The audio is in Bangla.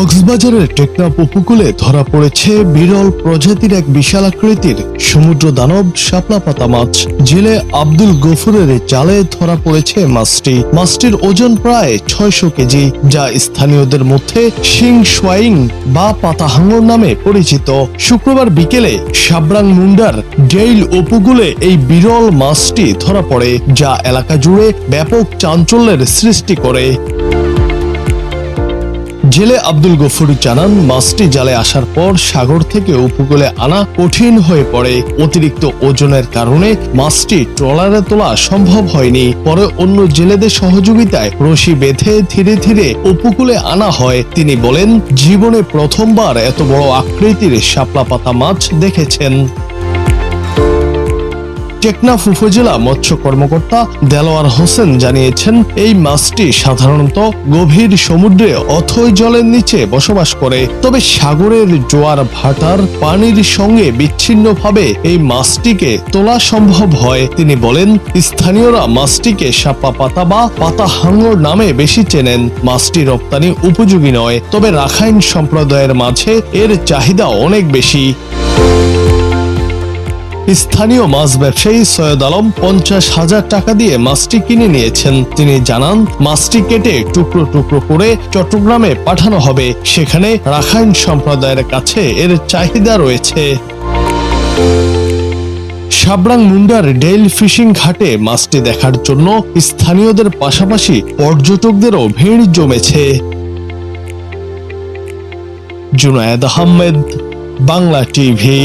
কক্সবাজারের টেকনাফ উপকূলে ধরা পড়েছে বিরল প্রজাতির এক বিশাল আকৃতির সমুদ্র দানব শাপলা পাতা মাছ। জেলে আব্দুল গফুরের জালে ধরা পড়েছে মাছটির ওজন প্রায় 600 কেজি, যা স্থানীয়দের মধ্যে শিং সোয়াইং বা পাতা হাঙর নামে পরিচিত। শুক্রবার বিকেলে সাবরাং মুন্ডার ডেইল উপকূলে এই বিরল মাছটি ধরা পড়ে, যা এলাকা জুড়ে ব্যাপক চাঞ্চল্যের সৃষ্টি করে। জেলে আব্দুল গফুর জানান, মাছটি জালে আসার পর সাগর থেকে উপকূলে আনা কঠিন হয়ে পড়ে। অতিরিক্ত ওজনের কারণে মাছটি ট্রলারে তোলা সম্ভব হয়নি। পরে অন্য জেলেদের সহযোগিতায় রশি বেঁধে ধীরে ধীরে উপকূলে আনা হয়। তিনি বলেন, জীবনে প্রথমবার এত বড় আকৃতির শাপলা পাতা মাছ দেখেছেন। টেকনাফ উপজেলা মৎস্য কর্মকর্তা দেলোয়ার হোসেন জানিয়েছেন, এই মাছটি সাধারণত গভীর সমুদ্রে অথই জলের নিচে বসবাস করে। তবে সাগরের জোয়ার ভাটার পানির সঙ্গে বিচ্ছিন্নভাবে এই মাছটিকে তোলা সম্ভব হয়। তিনি বলেন, স্থানীয়রা মাছটিকে শাপলা পাতা বা পাতা হাঙর নামে বেশি চেনেন। মাছটি রপ্তানি উপযোগী নয়, তবে রাখাইন সম্প্রদায়ের মাঝে এর চাহিদা অনেক বেশি। স্থানীয় মাছ ব্যবসায়ী সৈয়দ আলম 50,000 টাকা দিয়ে মাছটি কিনে নিয়েছেন। তিনি জানান, মাছটি কেটে টুকরো টুকরো করে চট্টগ্রামে পাঠানো হবে। সেখানে রাখাইন সম্প্রদায়ের কাছে এর চাহিদা রয়েছে। সাবরাং মুন্ডার ডেইল ফিশিং ঘাটে মাছটি দেখার জন্য স্থানীয়দের পাশাপাশি পর্যটকদেরও ভিড় জমেছে। জুনায়েদ আহমেদ, বাংলা টিভি।